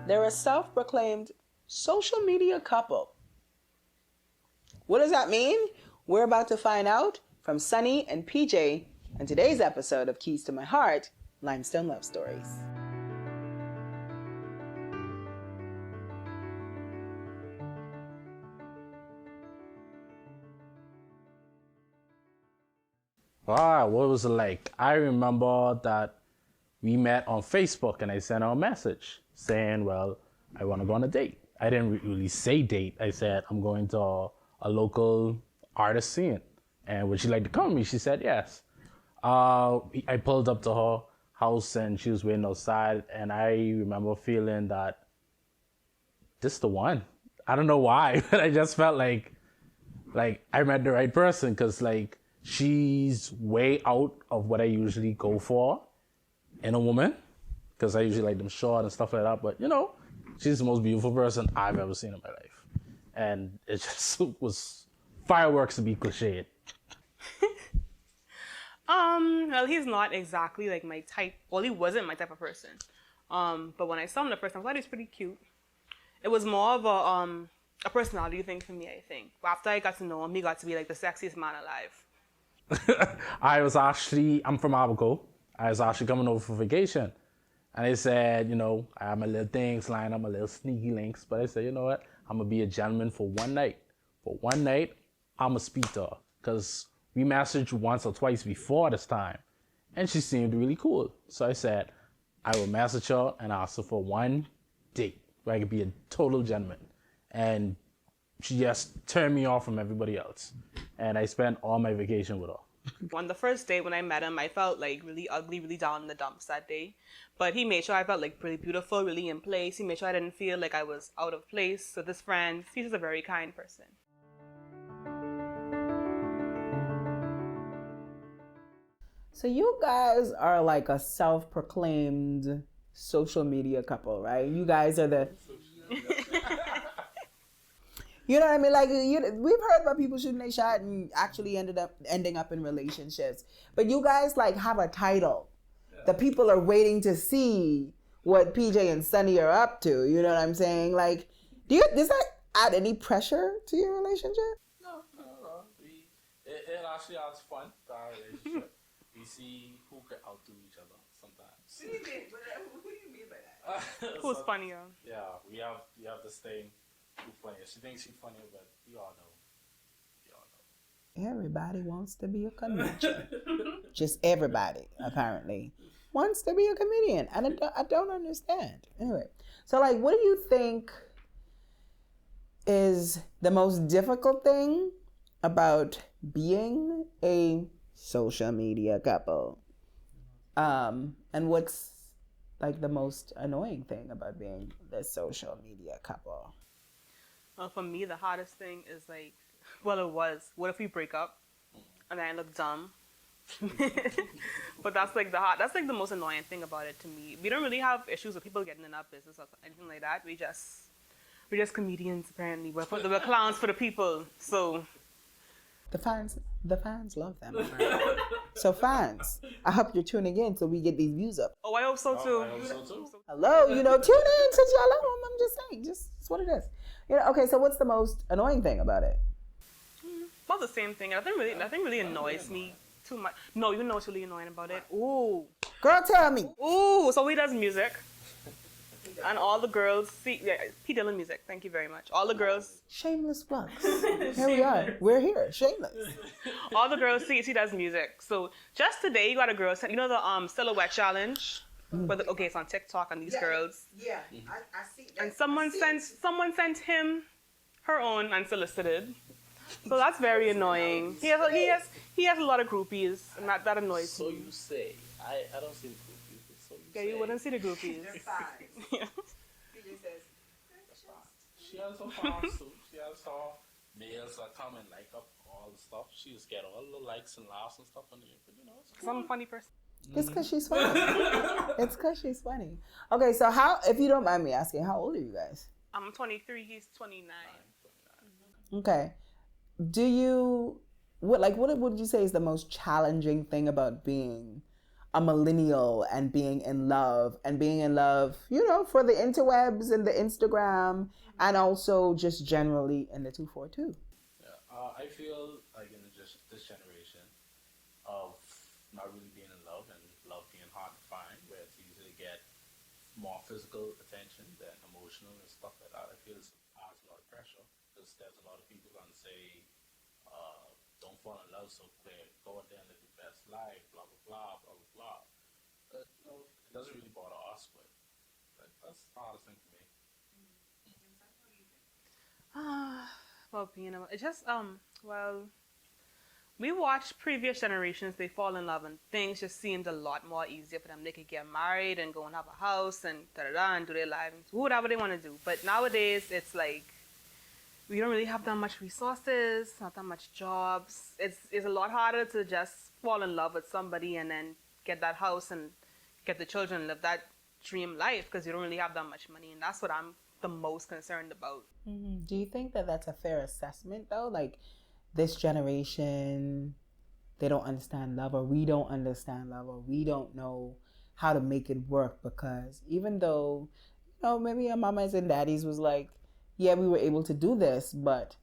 They're a self-proclaimed social media couple. What does that mean? We're about to find out from Sunny and PJ in today's episode of Keys to My Heart, Limestone Love Stories. Wow, what was it like? I remember that we met on Facebook and I sent her a message saying, well, I want to go on a date. I didn't really say date. I said, I'm going to a local artist scene. And would she like to come with me? She said yes. I pulled up to her house and she was waiting outside. And I remember feeling that this is the one. I don't know why, but I just felt like I met the right person because like, she's way out of what I usually go for in a woman, because I usually like them short and stuff like that. But you know, she's the most beautiful person I've ever seen in my life, and it just was fireworks to be cliched. Well, he's not exactly like my type. Well, he wasn't my type of person. But when I saw him the first time, I thought he was pretty cute. It was more of a personality thing for me, I think. But after I got to know him, he got to be like the sexiest man alive. I'm from Abaco. I was actually coming over for vacation. And I said, you know, I have my little things lined up, my little sneaky links. But I said, you know what? I'm going to be a gentleman for one night. For one night, I'm going to speak to her. Because we messaged once or twice before this time. And she seemed really cool. So I said, I will message her and ask her for one date where I could be a total gentleman. And she just turned me off from everybody else. And I spent all my vacation with her. On the first day when I met him, I felt like really ugly, really down in the dumps that day. But he made sure I felt like pretty beautiful, really in place. He made sure I didn't feel like I was out of place. So this friend, he's just a very kind person. So you guys are like a self-proclaimed social media couple, right? You guys are the... You know what I mean? Like, we've heard about people shooting their shot and actually ending up in relationships. But you guys like have a title. Yeah. The people are waiting to see what PJ and Sunny are up to. You know what I'm saying? Like, does that add any pressure to your relationship? No. It actually adds fun to our relationship. We see who can outdo each other sometimes. What do you mean by that? Who's funnier? Yeah, we have this thing. Who's funnier? She thinks she's funnier, but we all know. Everybody wants to be a comedian. Just everybody, apparently, wants to be a comedian. And I don't understand. Anyway, so like, what do you think is the most difficult thing about being a social media couple? And what's like the most annoying thing about being the social media couple? Well, for me, the hardest thing is like, well, it was, what if we break up and then I look dumb? But that's like the most annoying thing about it to me. We don't really have issues with people getting in our business or anything like that. We're just comedians, apparently. We're clowns for the people, so. The fans love them. Right? So fans, I hope you're tuning in so we get these views up. Oh, I hope so too. Hello, tune in since y'all love them. I'm just saying, it's what it is. Okay, so what's the most annoying thing about it? About the same thing. Nothing really annoys me too much. No, you know what's really annoying about it? Ooh. Girl, tell me. Ooh, so he does music. And all the girls see, P. Dillon music. Thank you very much. All the girls. Shameless plugs. Here we are. We're here. Shameless. All the girls see he does music. So just today, you got a girl. You know the silhouette challenge. But it's on TikTok and these girls. Yeah, I see that. And someone sent him her own unsolicited. So that's very annoying. He has a lot of groupies, and that annoys me. So you say, I don't see the groupies. So you wouldn't see the groupies. They're fine. Yeah. He just says, she has her fans too. She has her males that come and like up all the stuff. She just get all the likes and laughs and stuff on it. But because I'm a funny person. It's because she's funny. It's because she's funny. Okay, so if you don't mind me asking, how old are you guys? I'm 23. He's 29. Okay. What would you say is the most challenging thing about being a millennial and being in love, for the interwebs and the Instagram, and also just generally in the 242? Yeah, I feel like in this generation of not really being in love and love being hard to find, where it's easy to get more physical attention than emotional and stuff like that. I feel it adds a lot of pressure because there's a lot of people gonna say, "Don't fall in love so quick. Go out there and live your best life." Blah blah blah blah blah blah. But it doesn't really bother us, but that's the hardest thing for me. Well, it just well, we watched previous generations. They fall in love, and things just seemed a lot more easier for them. They could get married and go and have a house and da da da and do their lives, whatever they want to do. But nowadays, it's like we don't really have that much resources, not that much jobs. It's a lot harder to just fall in love with somebody and then get that house and get the children and live that dream life because you don't really have that much money, and that's what I'm the most concerned about. Mm-hmm. Do you think that that's a fair assessment though? Like this generation, they don't understand love, or we don't understand love, or we don't know how to make it work, because even though, maybe our mamas and daddies was like, yeah, we were able to do this, but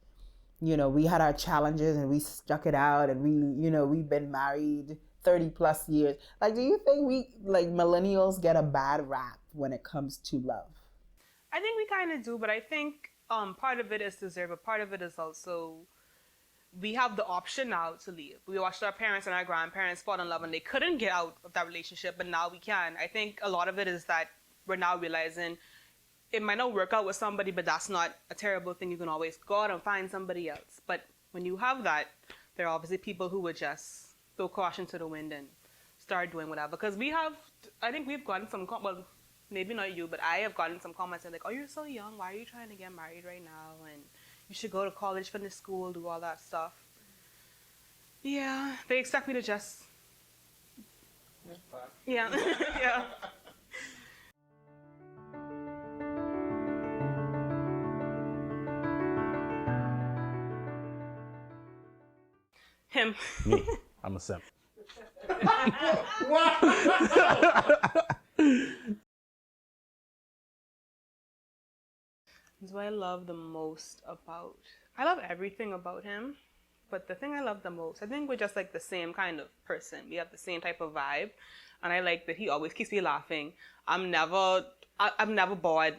we had our challenges and we stuck it out, and we've been married 30 plus years. Like, do you think we, like, millennials get a bad rap when it comes to love? I think we kind of do, but I think part of it is deserved, but part of it is also we have the option now to leave. We watched our parents and our grandparents fall in love and they couldn't get out of that relationship, but now we can. I think a lot of it is that we're now realizing it might not work out with somebody, but that's not a terrible thing. You can always go out and find somebody else. But when you have that, there are obviously people who would just throw caution to the wind and start doing whatever. Because I think we've gotten some, well, maybe not you, but I have gotten some comments like, oh, you're so young. Why are you trying to get married right now? And you should go to college, finish school, do all that stuff. Yeah, they expect me to just... Yeah, yeah. Him. Me, I'm a simp. That's what I love the most about... I love everything about him, but the thing I love the most, I think we're just like the same kind of person. We have the same type of vibe, and I like that he always keeps me laughing. I'm never bored.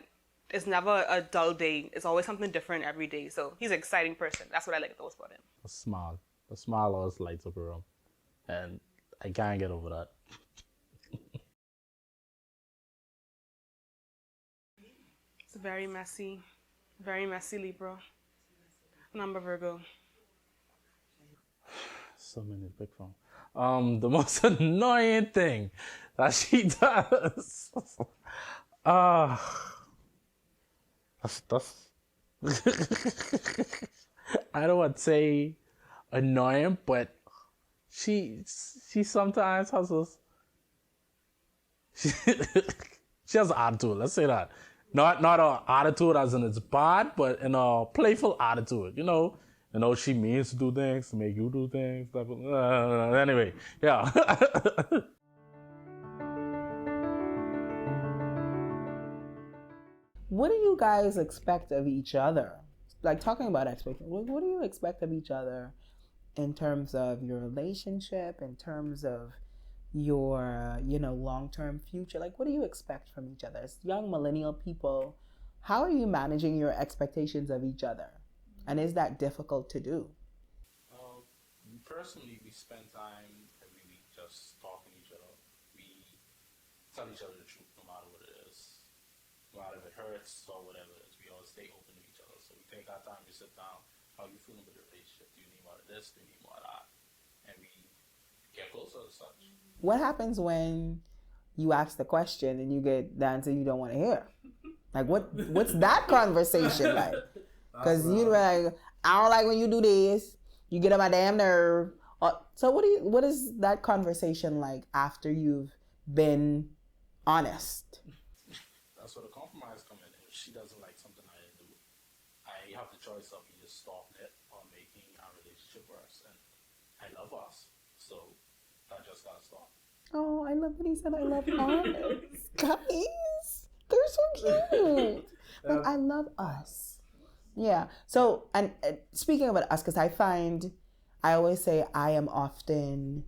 It's never a dull day. It's always something different every day. So he's an exciting person. That's what I like the most about him. The smile always lights up a room, and I can't get over that. It's very messy Libra. Number Virgo. So many big phone. The most annoying thing that she does. That's I don't want to say annoying, but she sometimes has this. She has an attitude. Let's say that. Not an attitude as in it's bad, but in a playful attitude. She means to do things, to make you do things. Anyway, yeah. What do you guys expect of each other? Like, talking about expectations, what do you expect of each other in terms of your relationship, in terms of your, long-term future? Like, what do you expect from each other? As young millennial people, how are you managing your expectations of each other? And is that difficult to do? Personally, we spend time every week just talking to each other. We tell each other the truth no matter what it is. No matter if it hurts or whatever it is, we always stay open to each other. So we take our time, we sit down. How are you feeling with the relationship? Do you need more of this? Do you need more of that? And we get closer as such. What happens when you ask the question and you get the answer you don't want to hear? Like, what's that conversation like? Because you're like, I don't like when you do this. You get on my damn nerve. So what is that conversation like after you've been honest? That's where the compromise comes in. If she doesn't like something I do, I have the choice of either stopping it or making our relationship worse. And I love us, so that just gotta stop. Oh, I love that he said I love us. Guys, they're so cute. Like, I love us. Yeah. So, and speaking about us, because I always say I am often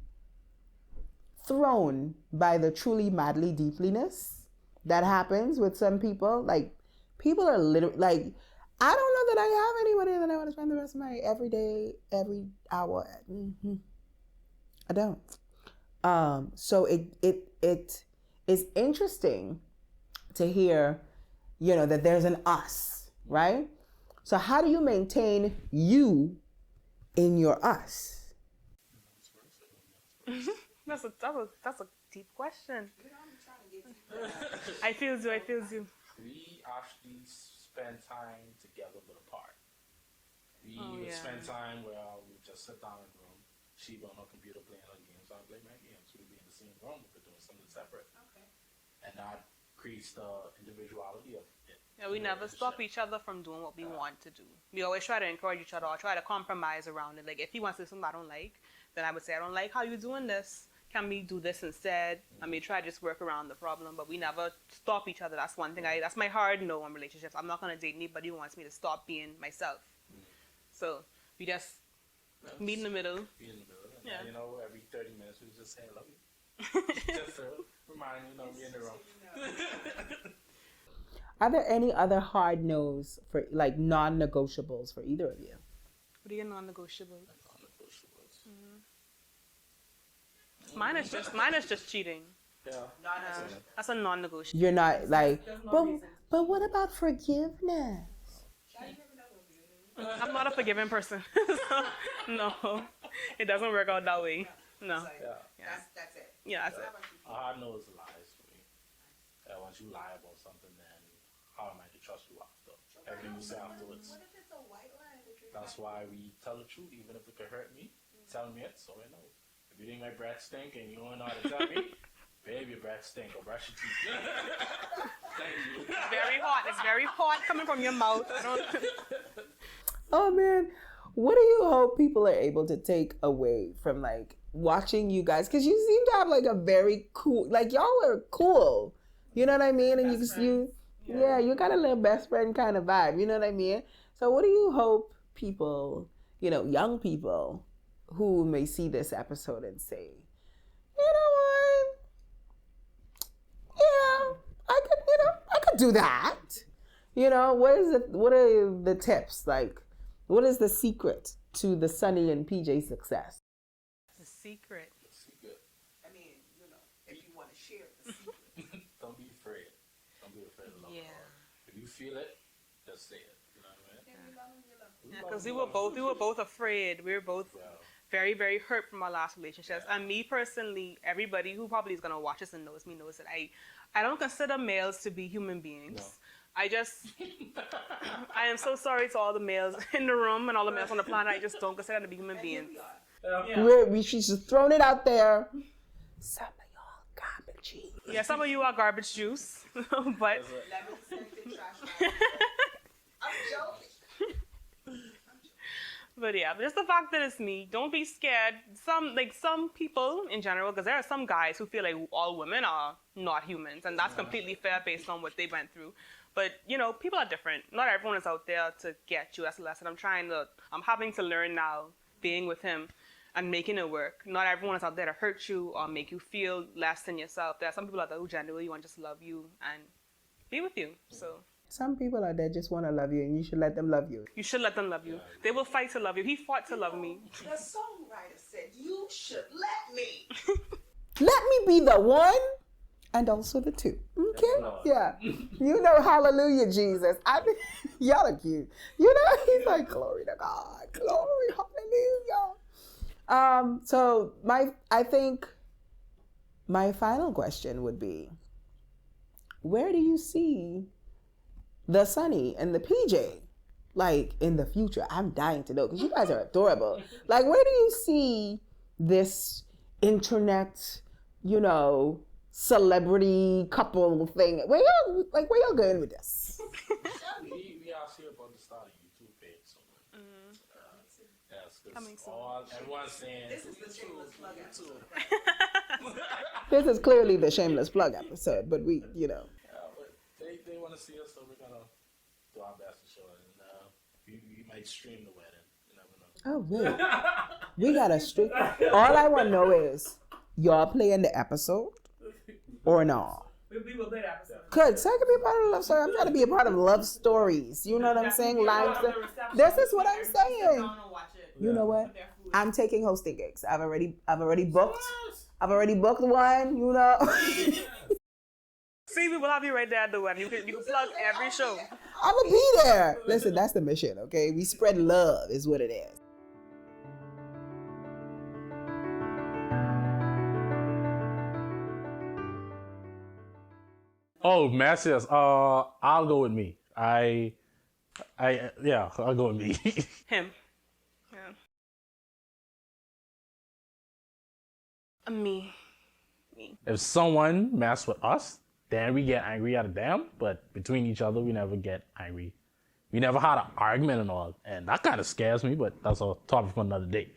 thrown by the truly madly deepliness that happens with some people. Like, people are literally, like, I don't know that I have anybody that I want to spend the rest of my every day, every hour. I don't. So it is interesting to hear, that there's an us, right? So how do you maintain you in your us? That's a deep question. I feel you. We actually spend time together but apart. We would spend time where we just sit down in the room. She on her computer playing her games. I play my games. We'd be in the same room, but doing something separate. Okay. And that creates the individuality of it. Yeah, we never stop each other from doing what we want to do. We always try to encourage each other or try to compromise around it. Like, if he wants to do something I don't like, then I would say, I don't like how you're doing this. Can we do this instead? I mean, try to just work around the problem, but we never stop each other. That's one thing. That's my hard no on relationships. I'm not going to date anybody who wants me to stop being myself. So we just meet in the middle. Be in the middle. And every 30 minutes we just say, I love you. Just to remind you, be in the room. Are there any other hard no's for, like, non-negotiables for either of you? What are your non-negotiables? Mine is just cheating. Yeah. That's a non-negotiable. You're not like, but what about forgiveness? I'm not a forgiving person. So, no, it doesn't work out that way. No. Yeah. That's it. Yeah, that's it. A hard no is lies for me. Once you lie about something, then how am I to trust you after? Everything you say afterwards. What if it's a white lie? That's why we tell the truth, even if it could hurt me. Tell me it, so I know. If you think my breath stink and you don't know how to tell me, babe, your breath stink, or brush your teeth. Thank you. It's very hot. It's very hot coming from your mouth. Oh man, what do you hope people are able to take away from, like, watching you guys? Because you seem to have, like, a very cool, like, y'all are cool. You know what I mean? And you got a little best friend kind of vibe. You know what I mean? So what do you hope people, young people who may see this episode and say, you know what? Yeah, I could do that. What are the tips? Like, what is the secret to the Sunny and PJ success? The secret. I mean, if you want to share the secret. Don't be afraid. Don't be afraid of love. Yeah. If you feel it, just say it. You know what I mean? Yeah, because we were both afraid. We were both very, very hurt from our last relationships. And me personally, everybody who probably is gonna watch this and knows me knows that I don't consider males to be human beings. No. I am so sorry to all the males in the room and all the males on the planet. I just don't consider them to be human beings. Yeah. She's just thrown it out there. Some of y'all garbage. Yeah, some of you are garbage juice, but. I'm joking. But yeah, just the fact that it's me, don't be scared. Some people in general, because there are some guys who feel like all women are not humans, and that's completely fair based on what they went through. But, people are different. Not everyone is out there to get you. That's a lesson I'm having to learn now, being with him and making it work. Not everyone is out there to hurt you or make you feel less than yourself. There are some people out there who genuinely want to just love you and be with you. So. Some people out there just want to love you, and you should let them love you. You should let them love you. They will fight to love you. He fought to love me. The songwriter said, you should let me. Let me be the one and also the two. Okay? Yeah. Hallelujah, Jesus. Y'all are cute. He's like, glory to God. Glory, hallelujah. So I think my final question would be, where do you see the Sunny and the PJ, like, in the future? I'm dying to know, because you guys are adorable. Like, where do you see this internet, celebrity couple thing? Where y'all going with this? we actually about to start a YouTube page. So, yes, because everyone's saying this is the shameless plug. This is clearly the shameless plug episode, but we, Yeah, but they want to see us, so we're gonna do our best to show it, and we might stream the wedding. You never know. Oh, wait. We got a stream. All I want to know is, y'all playing the episode or no? We will play the episode. Good. So I can be a part of the love story. I'm trying to be a part of love stories. You know what I'm saying? Limestone. This is what I'm saying. You know what? I'm taking hosting gigs. I've already booked. I've already booked one. You know. See, we will have you right there at the wedding. You can plug every show. I'm gonna be there. Listen, that's the mission. Okay, we spread love, is what it is. Oh, messiest. I'll go with me. I'll go with me. Him. Yeah. Me. If someone mess with us, then we get angry at them. But between each other, we never get angry. We never had an argument and all, and that kind of scares me. But that's a topic for another day.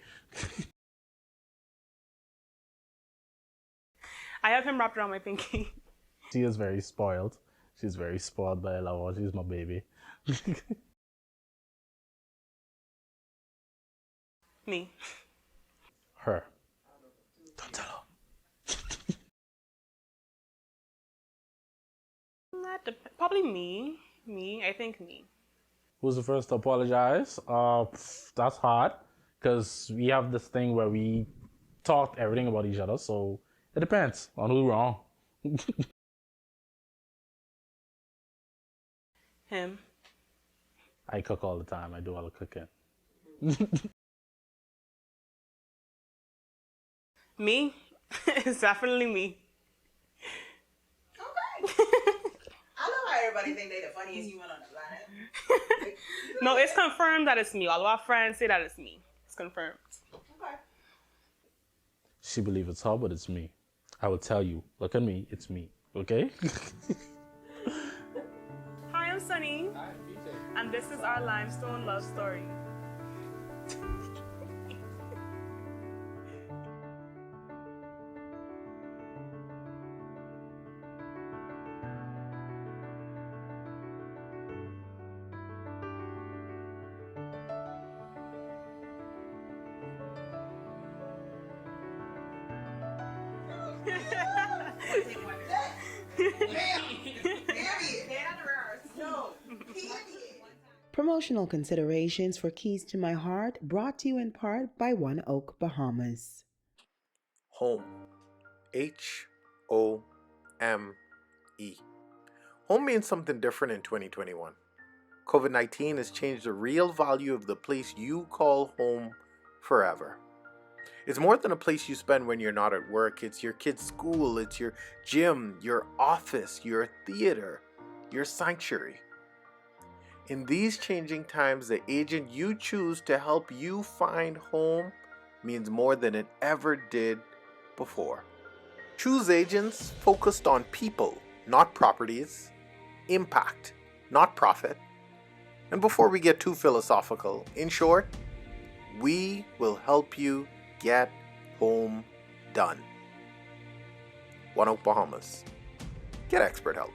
I have him wrapped around my pinky. She is very spoiled. She's very spoiled, but I love her. She's my baby. Me. Her. Don't tell her. Probably me. I think me. Who's the first to apologize? That's hard because we have this thing where we talk everything about each other, so it depends on who's wrong. Him. I cook all the time. I do all the cooking. Me? It's definitely me. Okay. I love how everybody think they the funniest human on the planet. No, it's confirmed that it's me. All of our friends say that it's me. It's confirmed. Okay. She believes it's her, but it's me. I will tell you. Look at me. It's me. Okay? Hi, I'm Sunny. Hi, I'm PJ. And this is our limestone love story. Promotional considerations for Keys to My Heart brought to you in part by One Oak, Bahamas. Home. Home. Home means something different in 2021. COVID-19 has changed the real value of the place you call home forever. It's more than a place you spend when you're not at work. It's your kid's school, it's your gym, your office, your theater, your sanctuary. In these changing times, the agent you choose to help you find home means more than it ever did before. Choose agents focused on people, not properties, impact, not profit. And before we get too philosophical, in short, we will help you get home done. One Oak, Bahamas. Get expert help.